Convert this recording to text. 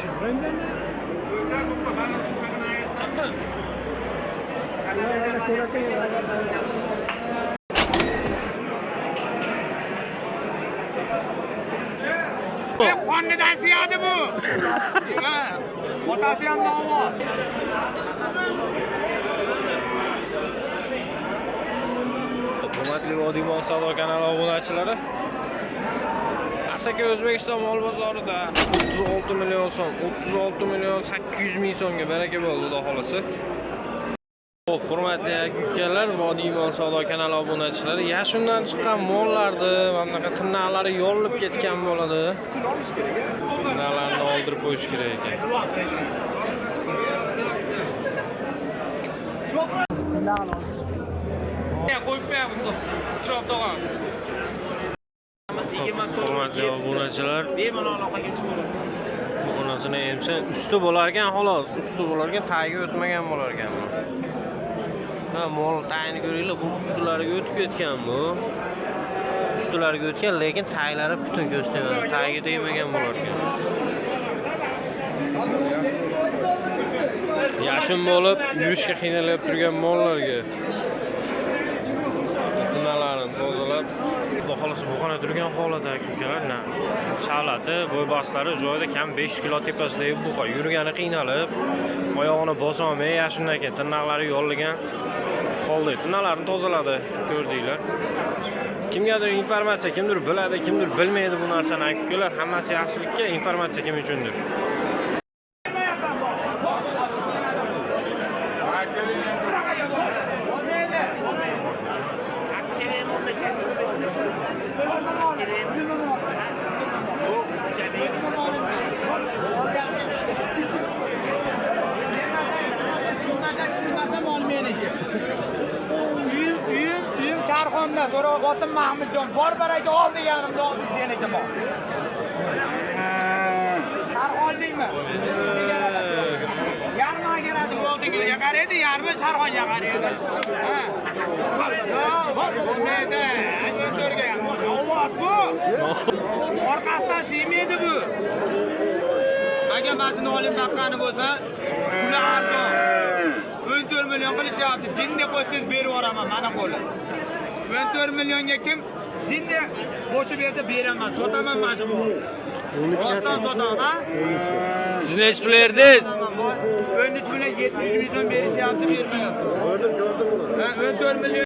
şu. Benden ne? Qonnidan siyadi bu. Otasi ham nomod. Hurmatli Vodimon savdo kanali obunachilari. Asaka O'zbekiston mol bozorida 36 million so'm, 36 million 800 ming so'mga baraka bo'ldi, xudo xolasa. Xo'p, hurmatli aka-ukalar, Vodimon savdo kanali obunachilari, yashundan chiqqan mollarni mana bunaqa tirnoqlari yorilib ketgan bo'ladi. Tirnoqlarni oldirib qo'yish kerak ekan. Qo'yib qo'yamiz. Chiroq tog'a. Hurmatli obunachilar, Bemalol aloqaga chiqamiz. bu narsani emsa usti bo'lar ekan, xolos. Usti bo'lar ekan, tagiga o'tmagan bo'lar ekan bu. Ha, mol tagini ko'ringlar, bu ustilariga o'tib ketgan bu. Ustilariga o'tgan, lekin taglari butun ko'rsatmaydi. Tagiga tegmagan bo'lar ekan. Yashin bo'lib, yurishga qiynalib turgan mollarga tirnoqlarini tozalab, xohlasa bu xona turgan holat aka-ukalar, savlati, bo'y-bastlari joyida kam 5 kilo tepasidagi buqa yurgani qiynalib, oyog'ini bosolmay yashindan keyin tirnoqlari yo'llagan holda tirnoqlarini tozaladi, ko'rdinglar. Kimgadir informatsiya, kimdir biladi, kimdir bilmaydi bu narsani aka-ukalar, hammasi yaxshilikka, informatsiya kim uchundir. Uyim Sharxonda, Zo'rg'otin Mahmudjon. Bor baraka ol deganimda oldi seniki bor. Sharxondingmi? Yarmi keladi yo'ldingiz, yaqaraydi, yarmi Sharxonga qaraydi. Ha. Neda? O'tirga. Ovoz bu. Orqasidan siymaydi bu. Agar masini olib baqqani bo'lsa, ular arzon. 14 million qilishyapti. Jinni qo'shsiz berib yuboraman mana qo'li. 14 millionga kim jinni qo'shib bersa beraman, sotaman mana shu. Rostdan sotaman, ha? Siz nech pul erdingiz? 13 million 700 ming so'm berishyapti, bermayapti. Gördüm bunu. 14 million